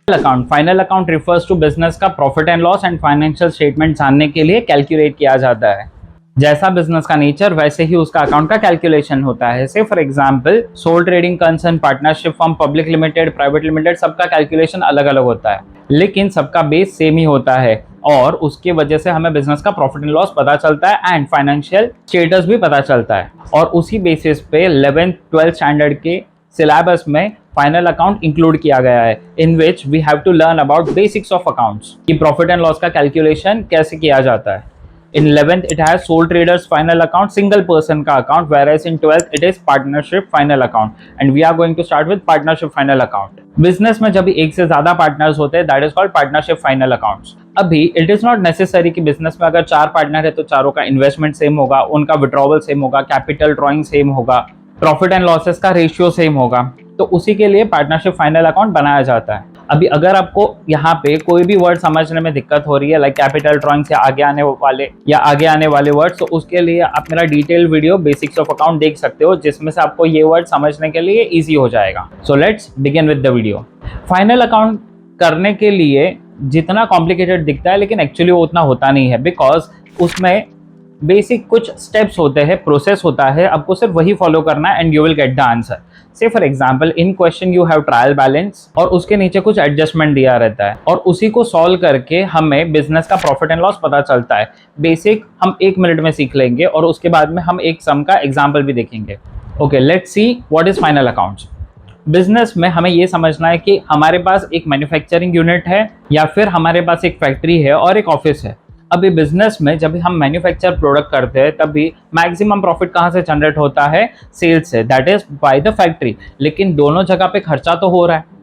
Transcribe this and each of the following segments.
Account, final account refers to business का profit and loss and financial statement जानने के लिए कैलकुलेट किया जाता है। जैसा बिजनेस का नेचर वैसे ही उसका अकाउंट का कैलकुलेशन होता है। Say for example sole trading concern, partnership firm, public limited, private limited, सबका कैलकुलेशन अलग अलग होता है, लेकिन सबका बेस सेम ही होता है और उसकी वजह से हमें बिजनेस का प्रॉफिट एंड लॉस पता चलता है एंड फाइनेंशियल स्टेटस भी पता चलता है। और उसी बेसिस पे 11th 12th स्टैंडर्ड के सिलेबस में फाइनल अकाउंट इंक्लूड किया गया है, in which we have to learn about basics of accounts कि प्रॉफिट एंड लॉस का कैलकुलेशन कैसे किया जाता है। In 11th it has sole traders final account, single person का account, whereas in 12th it is partnership final account and we are going to start with partnership final account. Business में जब भी एक से ज्यादा पार्टनर्स होते हैं that is called partnership final accounts. अभी इट इज नॉट नेसेसरी कि बिजनेस में अगर 4 पार्टनर है तो चारों का इन्वेस्टमेंट सेम होगा, उनका विड्रॉवल सेम होगा, कैपिटल ड्रॉइंग सेम होगा, प्रॉफिट एंड लॉसेस का रेशियो सेम होगा, तो उसी के लिए पार्टनरशिप फाइनल अकाउंट बनाया जाता है। अभी अगर आपको यहाँ पे कोई भी वर्ड समझने में दिक्कत हो रही है लाइक कैपिटल ड्रॉइंग से आगे आने वाले वर्ड, तो उसके लिए आप मेरा detail video basics of account देख सकते हो जिसमें से आपको ये वर्ड समझने के लिए इजी हो जाएगा। So let's begin with the video. Final account करने के लिए जितना कॉम्प्लिकेटेड दिखता है लेकिन एक्चुअली वो उतना होता नहीं है, बिकॉज उसमें बेसिक कुछ स्टेप्स होते हैं, प्रोसेस होता है, आपको सिर्फ वही फॉलो करना है and you will get the answer. Say for example in question you have trial balance और उसके नीचे कुछ एडजस्टमेंट दिया रहता है और उसी को सॉल्व करके हमें बिजनेस का प्रॉफिट एंड लॉस पता चलता है। बेसिक हम 1 मिनट में सीख लेंगे और उसके बाद में हम एक सम का एग्जाम्पल भी देखेंगे। Okay, let's see what is final accounts. Business में हमें ये समझना है कि हमारे पास एक मैन्युफैक्चरिंग यूनिट है या फिर हमारे पास एक फैक्ट्री है और एक ऑफिस है। अभी बिजनेस में जब भी हम मैन्युफैक्चर प्रोडक्ट करते हैं तब भी मैक्सिमम प्रॉफिट कहाँ से जनरेट होता है? सेल्स से, that is by the factory. लेकिन दोनों जगह पे खर्चा तो हो रहा है।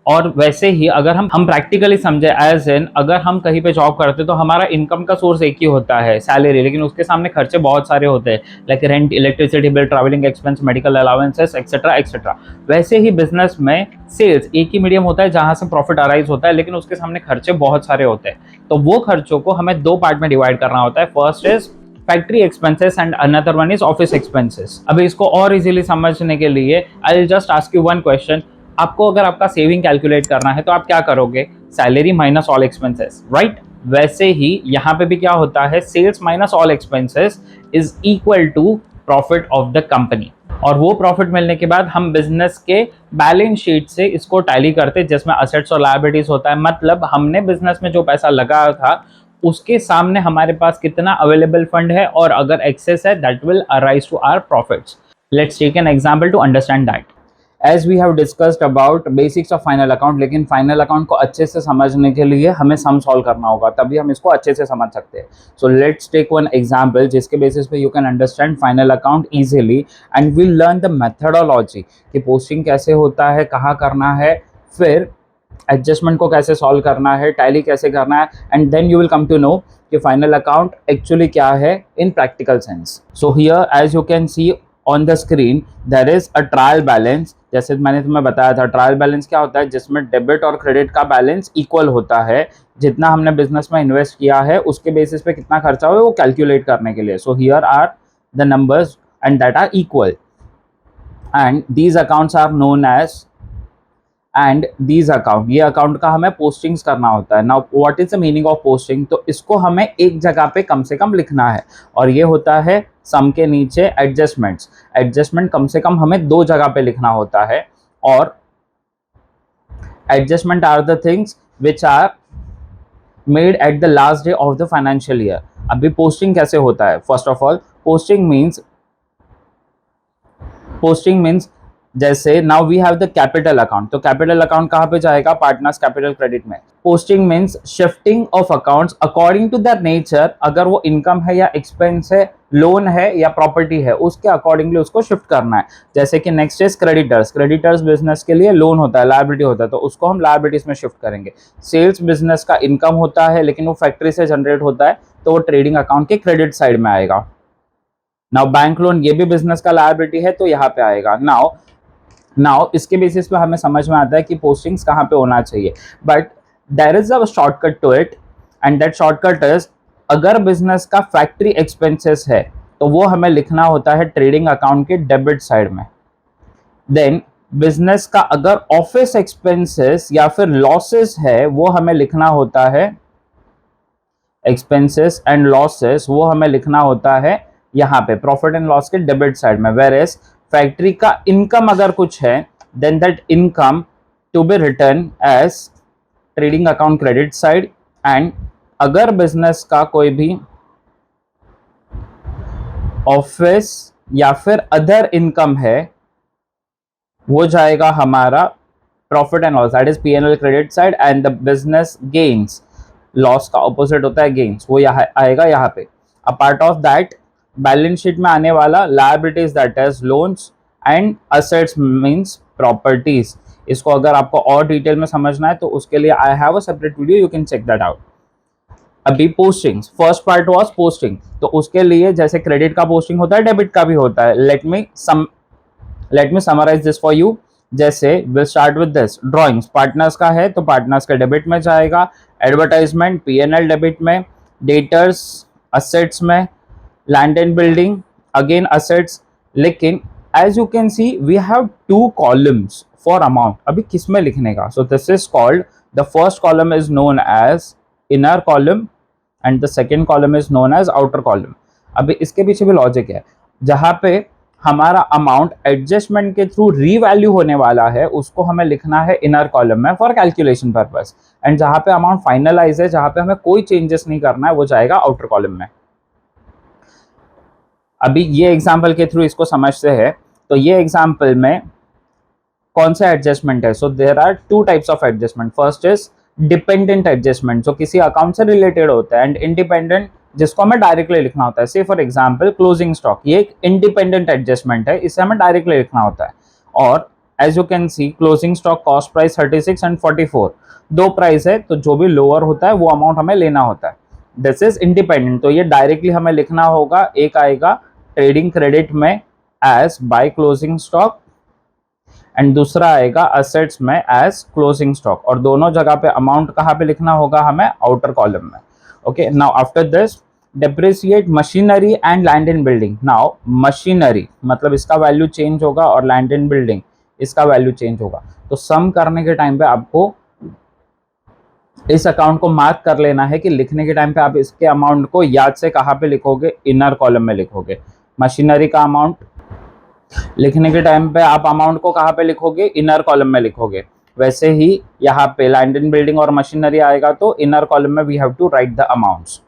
और वैसे ही अगर हम प्रैक्टिकली समझे एज इन अगर हम कहीं पे जॉब करते तो हमारा इनकम का सोर्स एक ही होता है, सैलरी, लेकिन उसके सामने खर्चे बहुत सारे होते हैं like rent, electricity bill, travelling expense, medical allowances etcetera etcetera. वैसे ही बिजनेस में सेल्स एक ही मीडियम होता है जहां से प्रॉफिट अराइज होता है, लेकिन उसके सामने खर्चे बहुत सारे होते हैं। तो वो खर्चों को हमें 2 पार्ट में डिवाइड करना होता है। First is factory expenses and another one is office expenses. अभी इसको और इजीली समझने के लिए I will just ask you one question. आपको अगर आपका सेविंग कैलकुलेट करना है तो आप क्या करोगे? Salary minus all expenses, right? वैसे ही यहाँ पे भी क्या होता है? Sales minus all expenses is equal to profit of the company. और वो प्रॉफिट मिलने के बाद हम बिजनेस के बैलेंस शीट से इसको टैली करते हैं जिसमें असेट्स और लायबिलिटीज होता है। मतलब हमने बिजनेस में जो पैसा लगाया था उसके सामने हमारे पास कितना अवेलेबल फंड है और अगर एक्सेस है that will arise to our profits. Let's take an example to understand that. As we have discussed about basics of final account, लेकिन फाइनल अकाउंट को अच्छे से समझने के लिए हमें सम सॉल्व करना होगा, तभी हम इसको अच्छे से समझ सकते हैं। So let's take one example जिसके बेसिस पे you can understand final account easily and will learn the methodology कि पोस्टिंग कैसे होता है, कहाँ करना है, फिर एडजस्टमेंट को कैसे सॉल्व करना है, टैली कैसे करना है, and then you will come to know कि फाइनल अकाउंट एक्चुअली क्या है in practical sense. So here as you can see on the screen there is a trial balance. जैसे मैंने तुम्हें बताया था ट्रायल बैलेंस क्या होता है, जिसमें डेबिट और क्रेडिट का बैलेंस इक्वल होता है। जितना हमने बिजनेस में इन्वेस्ट किया है उसके बेसिस पे कितना खर्चा हुआ है वो कैलकुलेट करने के लिए। So here are the numbers and that are equal and these accounts are known as and these account. ये अकाउंट का हमें पोस्टिंग्स करना होता है। Now what is the meaning of posting? तो इसको हमें एक जगह पे कम से कम लिखना है और ये होता है सम के नीचे एडजस्टमेंट्स। एडजस्टमेंट कम से कम हमें 2 जगह पे लिखना होता है और adjustment are the things which are made at the last day of the financial year. अभी पोस्टिंग कैसे होता है? First of all posting means जैसे now we have the capital account, तो कैपिटल अकाउंट कहाँ पे जाएगा? पार्टनर्स कैपिटल क्रेडिट में। Posting means shifting of accounts according to the nature, अगर वो इनकम है या एक्सपेंस है, लोन है या प्रॉपर्टी है, उसके अकॉर्डिंगली उसको शिफ्ट करना है। जैसे कि next is creditors. Creditors business के लिए लोन होता है, लायबिलिटी होता है, तो उसको हम लायबिलिटीज में शिफ्ट करेंगे। सेल्स बिजनेस का इनकम होता है लेकिन वो फैक्ट्री से जनरेट होता है तो वो ट्रेडिंग अकाउंट के क्रेडिट साइड में आएगा। नाउ बैंक लोन ये भी बिजनेस का लायबिलिटी है तो यहाँ पे आएगा। नाउ इसके बेसिस पे हमें समझ में आता है कि पोस्टिंग्स कहाँ पे होना चाहिए, but there is a shortcut to it and that shortcut is अगर बिजनेस का फैक्ट्री एक्सपेंसेस है तो वो हमें लिखना होता है ट्रेडिंग अकाउंट के डेबिट साइड में। देन बिजनेस का अगर ऑफिस एक्सपेंसेस या फिर लॉसेस है वो हमें लिखना होता है, एक्सपेंसेस एंड लॉसेस वो हमें लिखना होता है यहाँ पे प्रॉफिट एंड लॉस के डेबिट साइड में। वेर एज फैक्ट्री का इनकम अगर कुछ है then that income to be return as trading account credit side. And अगर बिजनेस का कोई भी ऑफिस या फिर अदर इनकम है वो जाएगा हमारा profit and loss, that is PNL credit side. And the business gains, loss का ऑपोजिट होता है गेन्स, वो यहाँ आएगा यहाँ पे। A part of that balance sheet में आने वाला liabilities that is loans and assets means properties. इसको अगर आपको और डिटेल में समझना है तो उसके लिए I have a separate video, you can check that out. अभी posting, first part was posting, तो उसके लिए जैसे क्रेडिट का पोस्टिंग होता है डेबिट का भी होता है। Let me summarize this for you. जैसे will start with this, drawings partners का है तो पार्टनर्स का डेबिट में जाएगा, एडवर्टाइजमेंट पीएनएल डेबिट में, डेटर्स असेट्स में, land and building again assets. लेकिन as you can see we have two columns for amount, अभी किस में लिखने का। So this is called, the first column is known as inner column and the second column is known as outer column. अभी इसके पीछे भी logic है, जहां पे हमारा अमाउंट एडजस्टमेंट के थ्रू रीवैल्यू होने वाला है उसको हमें लिखना है इनर कॉलम में फॉर कैलकुलेशन पर्पस। एंड जहां पे अमाउंट फाइनलाइज है, जहां पे हमें कोई चेंजेस नहीं करना है, वो जाएगा आउटर कॉलम में। अभी ये एग्जाम्पल के थ्रू इसको समझते हैं। तो ये एग्जाम्पल में कौन सा एडजस्टमेंट है। So there are two types of adjustment. First is dependent adjustment जो किसी अकाउंट से रिलेटेड होता है, एंड इंडिपेंडेंट जिसको हमें डायरेक्टली लिखना होता है। Say for example closing stock, ये एक इंडिपेंडेंट एडजस्टमेंट है, इसे हमें डायरेक्टली लिखना होता है। और as you can see closing stock cost price 36 and 44, दो प्राइस है तो जो भी लोअर होता है वो अमाउंट हमें लेना होता है। दिस इज इंडिपेंडेंट, तो ये डायरेक्टली हमें लिखना होगा। एक आएगा ट्रेडिंग क्रेडिट में as by closing stock and दूसरा आएगा असेट्स में एज क्लोजिंग स्टॉक, और दोनों जगह पे अमाउंट कहाँ पे लिखना होगा हमें, आउटर कॉलम में। Okay, now after this depreciate machinery and land and building. Now machinery मतलब इसका वैल्यू चेंज होगा और लैंड एंड बिल्डिंग इसका वैल्यू चेंज होगा। तो सम करने के टाइम पे आपको इस अकाउंट को मार्क कर लेना है कि लिखने के टाइम पे आप इसके अमाउंट को याद से कहाँ पे लिखोगे, इनर कॉलम में लिखोगे। मशीनरी का अमाउंट लिखने के टाइम पे आप अमाउंट को कहाँ पे लिखोगे, इनर कॉलम में लिखोगे। वैसे ही यहाँ पे लैंड एंड बिल्डिंग और मशीनरी आएगा तो इनर कॉलम में we have to write the amounts.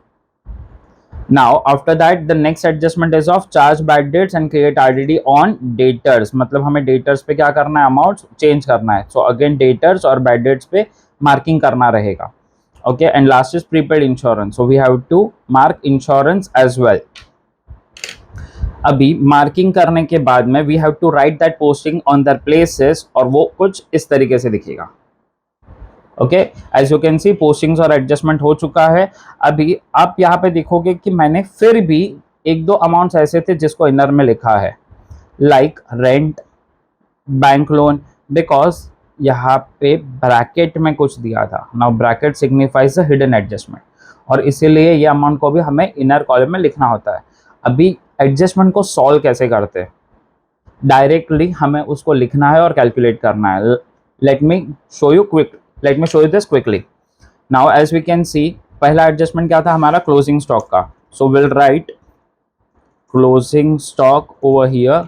Now after that the next adjustment is of charge bad debts and create RDD on debtors, मतलब हमें डेटर्स पे क्या करना है, अमाउंट चेंज करना है। सो अगेन डेटर्स और बैड डेट्स पे मार्किंग करना रहेगा। Okay, and last is prepaid insurance, so we have to mark insurance as well. अभी मार्किंग करने के बाद में we have to write that posting on their places, और वो कुछ इस तरीके से दिखेगा। Okay, as you can see postings और एडजस्टमेंट हो चुका है। अभी आप यहाँ पे देखोगे कि मैंने फिर भी एक दो अमाउंट्स ऐसे थे जिसको इनर में लिखा है, like rent, bank loan, because यहाँ पे ब्रैकेट में कुछ दिया था। Now bracket signifies the hidden adjustment, और इसीलिए ये अमाउंट को भी हमें इनर कॉलम में लिखना होता है। अभी एडजस्टमेंट को सॉल्व कैसे करते हैं, डायरेक्टली हमें उसको लिखना है और कैलकुलेट करना है। Let me show you this quickly. Now as we can see पहला एडजस्टमेंट क्या था हमारा, क्लोजिंग स्टॉक का। So will write closing stock over here,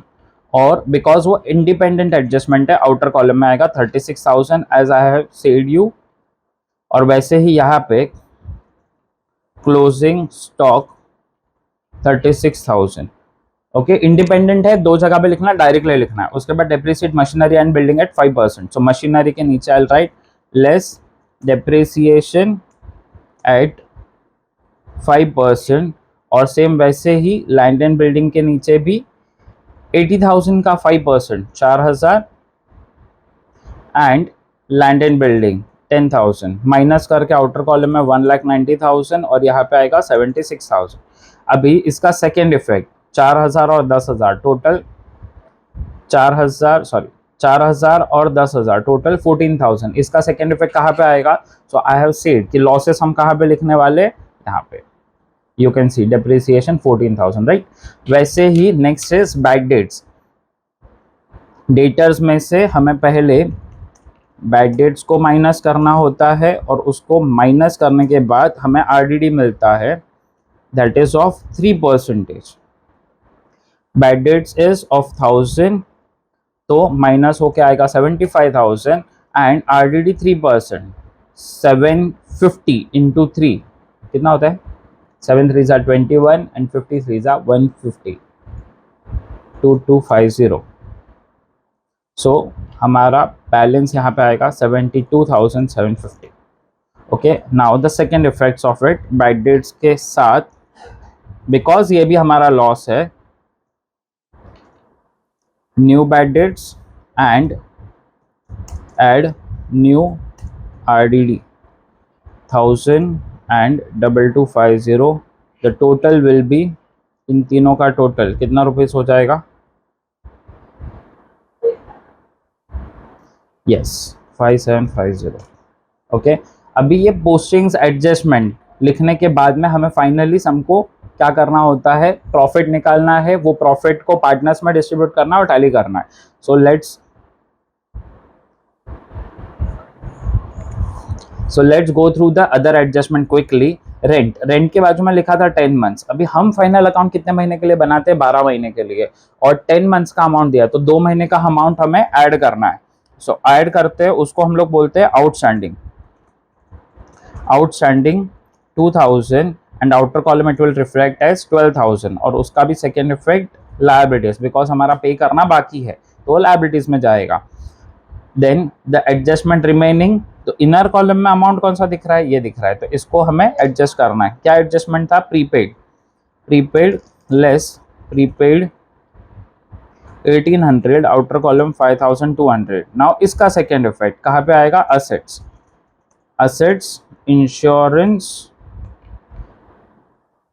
और बिकॉज वो इंडिपेंडेंट एडजस्टमेंट है आउटर कॉलम में आएगा 36,000 as I have said you. और वैसे ही यहाँ पे क्लोजिंग स्टॉक 36,000। ओके, इंडिपेंडेंट है, दो जगह पे लिखना, डायरेक्टली लिखना है। उसके बाद depreciate machinery and building at 5%। So machinery के नीचे आई राइट लेस डेप्रिसिएशन एट 5%, और सेम वैसे ही लैंड एंड बिल्डिंग के नीचे भी 80,000 का 5%, 4,000, and land and building 10,000 minus करके आउटर कॉलम में 1,90,000, और यहाँ पे आएगा 76,000। अभी इसका सेकेंड इफेक्ट 4,000 और 10,000 टोटल 4,000 और 10,000 टोटल 14,000। इसका सेकेंड इफेक्ट कहाँ पे आएगा, सो आई हैव सेड कि लॉसेस हम कहाँ पे लिखने वाले, यहाँ पे you can see depreciation 14,000, right. वैसे ही next is bad debts. Debtors में से हमें पहले बैड डेट्स को माइनस करना होता है और उसको माइनस करने के बाद हमें आरडीडी मिलता है, that is of 3%। Bad debts is of 1000, तो माइनस होके आएगा 75,000 एंड आरडीडी 3%, 750 इंटू 3 कितना होता है? 7 3 21 एंड 53 150, 2250। सो हमारा बैलेंस यहाँ पे आएगा 72,750। Okay, now the second effects of it bad debts के साथ, बिकॉज ये भी हमारा लॉस है, new bad debts and add new RDD 1000 and 2250। The total will be, इन तीनों का टोटल कितना रुपीस हो जाएगा? यस, 5750। ओके, अभी ये पोस्टिंग्स एडजस्टमेंट लिखने के बाद में हमें फाइनली हमको क्या करना होता है? प्रॉफिट निकालना है, वो प्रॉफिट को पार्टनर्स में डिस्ट्रीब्यूट करना है और टैली करना है। So let's go through the other adjustment quickly. Rent के बाजू में लिखा था 10 मंथ्स। अभी हम फाइनल अकाउंट कितने महीने के लिए बनाते हैं? 12 महीने के लिए, और 10 मंथ्स का अमाउंट दिया, तो 2 महीने का अमाउंट हमें ऐड करना है। सो ऐड करते हैं, उसको हम लोग बोलते हैं outstanding. 2000 and outer column it will reflect as 12,000, और उसका भी सेकेंड इफेक्ट लायबिलिटीज, बिकॉज हमारा पे करना बाकी है तो लायबिलिटीज में जाएगा। देन द एडजस्टमेंट रिमेनिंग, तो इनर कॉलम में अमाउंट कौन सा दिख रहा है? ये दिख रहा है, तो इसको हमें एडजस्ट करना है। क्या एडजस्टमेंट था? Prepaid less prepaid 1800, outer column 5200। Now इसका सेकेंड इफेक्ट कहाँ पे आएगा? Assets insurance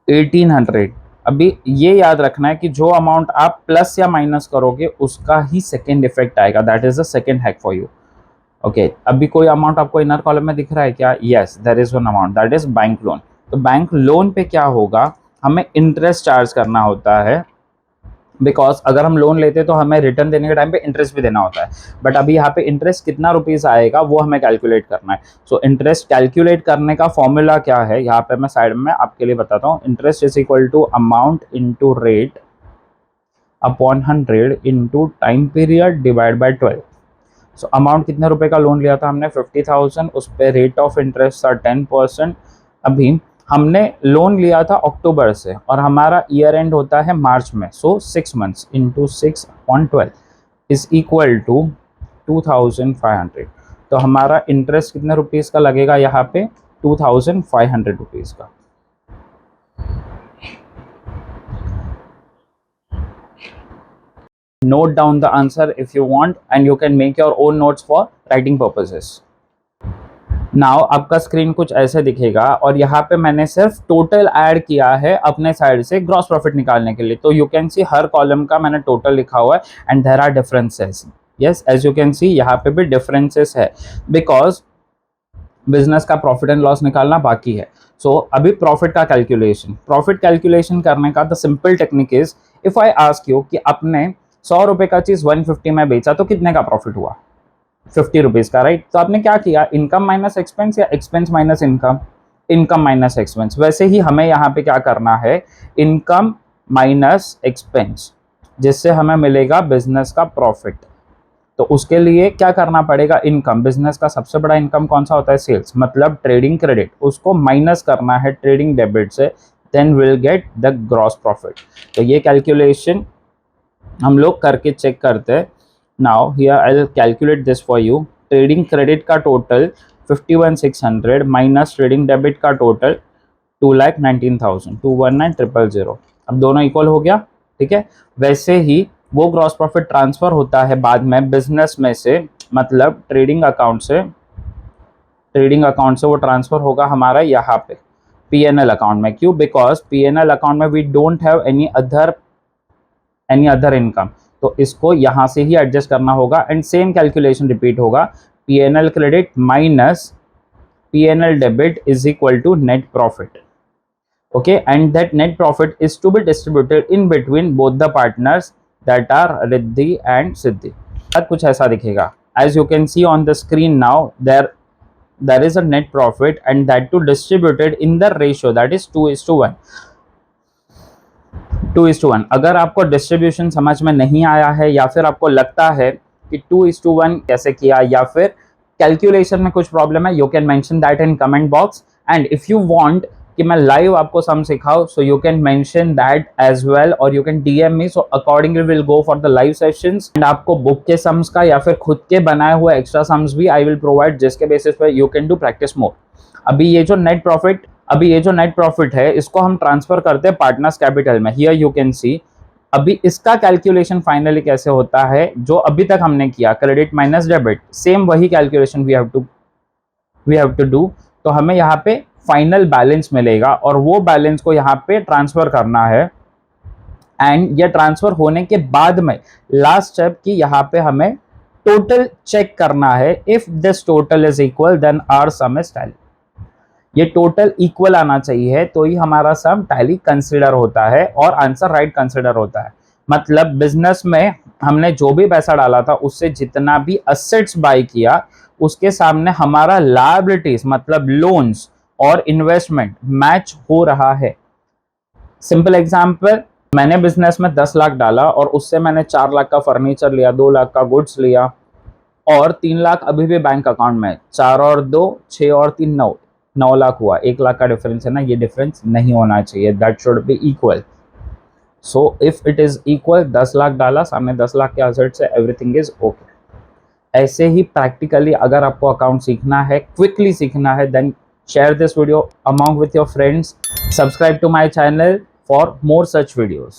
1800। अभी ये याद रखना है कि जो अमाउंट आप प्लस या माइनस करोगे उसका ही सेकेंड इफेक्ट आएगा, that is the second hack for you. Okay, अभी कोई अमाउंट आपको इनर कॉलम में दिख रहा है क्या? Yes, there is one amount, that is bank loan. तो बैंक लोन पे क्या होगा? हमें इंटरेस्ट चार्ज करना होता है, बिकॉज अगर हम लोन लेते हैं तो हमें रिटर्न देने के टाइम पे इंटरेस्ट भी देना होता है, बट अभी यहाँ पे इंटरेस्ट कितना रुपीज़ आएगा वो हमें कैलकुलेट करना है। सो इंटरेस्ट कैलकुलेट करने का फॉर्मूला क्या है, यहाँ पे मैं साइड में आपके लिए बताता हूँ। Interest is equal to amount into rate upon 100 into time period divide by 12। So amount कितने रुपए का लोन लिया था हमने? 50,000, उस पर रेट ऑफ इंटरेस्ट था 10%। अभी हमने लोन लिया था अक्टूबर से और हमारा ईयर एंड होता है मार्च में, so 6 months into 6/12 is equal to 2500। तो हमारा इंटरेस्ट कितने रुपीज़ का लगेगा यहाँ पे? 2500 रुपीज़ का। Note down the answer if you want, and you can make your own notes for writing purposes. Now आपका स्क्रीन कुछ ऐसे दिखेगा और यहाँ पे मैंने सिर्फ टोटल ऐड किया है अपने साइड से ग्रॉस प्रॉफिट निकालने के लिए। तो यू कैन सी हर कॉलम का मैंने टोटल लिखा हुआ है and there are differences. Yes, as you can see यहाँ पे भी डिफरेंसेस है, बिकॉज बिजनेस का प्रॉफिट एंड लॉस निकालना बाकी है। सो अभी प्रॉफिट कैलकुलेशन करने का the simple technique is, if I ask you कि आपने 100 रुपये का चीज़ 150 में बेचा तो कितने का प्रॉफिट हुआ? 50 रुपीज़ का, राइट? तो आपने क्या किया? इनकम माइनस एक्सपेंस या expense minus income? Income minus expense. वैसे ही हमें यहाँ पे क्या करना है? इनकम माइनस एक्सपेंस, जिससे हमें मिलेगा बिजनेस का प्रॉफिट। तो उसके लिए क्या करना पड़ेगा? इनकम, बिजनेस का सबसे बड़ा इनकम कौन सा होता है? सेल्स, मतलब ट्रेडिंग क्रेडिट, उसको माइनस करना है ट्रेडिंग डेबिट से, then will get the gross profit. तो ये कैलकुलेशन हम लोग करके चेक करते हैं। Now here I will calculate this for you. Trading credit का टोटल 51,600 माइनस ट्रेडिंग डेबिट का टोटल 2,19,000, 219,000। अब दोनों इक्वल हो गया, ठीक है? वैसे ही वो ग्रॉस प्रॉफिट ट्रांसफर होता है बाद में बिजनेस में से, मतलब ट्रेडिंग अकाउंट से वो ट्रांसफर होगा हमारा यहाँ पे पीएनएल अकाउंट में। क्यों? बिकॉज पीएनएल अकाउंट में we don't have any other income, तो इसको यहाँ से ही एडजस्ट करना होगा एंड सेम कैलकुलेशन रिपीट होगा। PNL credit minus PNL debit is equal to net profit. Okay, and that net profit is to be distributed in between both the partners, that are Riddhi and Siddhi. कुछ ऐसा दिखेगा। As you can see on the screen now, there is a net profit and that too distributed in the ratio that is 2:1। 2:1। अगर आपको distribution समझ में नहीं आया है या फिर आपको लगता है कि 2:1 कैसे किया या फिर कैलकुलेशन में कुछ प्रॉब्लम है, you can mention that in comment box. And if you want कि मैं लाइव आपको सम सिखाऊं, so you can mention that as well और you can DM me, so accordingly will go for the live sessions. And आपको book के sums का या फिर खुद के बनाए हुए एक्स्ट्रा सम्स भी आई विल प्रोवाइड, जिसके बेसिस पे you can do practice more. अभी ये जो नेट प्रॉफिट है इसको हम ट्रांसफर करते हैं पार्टनर्स कैपिटल में। हियर यू कैन सी अभी इसका कैलकुलेशन फाइनली कैसे होता है, जो अभी तक हमने किया क्रेडिट माइनस डेबिट, सेम वही calculation we have to do. तो हमें यहाँ पे फाइनल बैलेंस मिलेगा और वो बैलेंस को यहाँ पे ट्रांसफर करना है। एंड ये ट्रांसफर होने के बाद में लास्ट स्टेप की यहाँ पे हमें टोटल चेक करना है। If this total is equal then our sum is tally. ये टोटल इक्वल आना चाहिए तो ही हमारा सम टैली कंसिडर होता है और आंसर राइट कंसिडर होता है। मतलब बिजनेस में हमने जो भी पैसा डाला था उससे जितना भी असेट्स बाय किया उसके सामने हमारा लायबिलिटीज मतलब लोन्स और इन्वेस्टमेंट मैच हो रहा है। सिंपल एग्जांपल, मैंने बिजनेस में 10 लाख डाला और उससे मैंने 4 लाख का फर्नीचर लिया, 2 लाख का गुड्स लिया और 3 लाख अभी भी बैंक अकाउंट में। 4 और 2 6 और 3 9 लाख हुआ। 1 लाख का डिफरेंस है ना, ये डिफरेंस नहीं होना चाहिए, that should be equal. So if it is equal, 10 lakh डाला, सामने 10 लाख के असेट्स है, एवरीथिंग इज ओके। ऐसे ही प्रैक्टिकली अगर आपको अकाउंट सीखना है, क्विकली सीखना है, then share this video among with your friends. Subscribe to my channel for more such videos.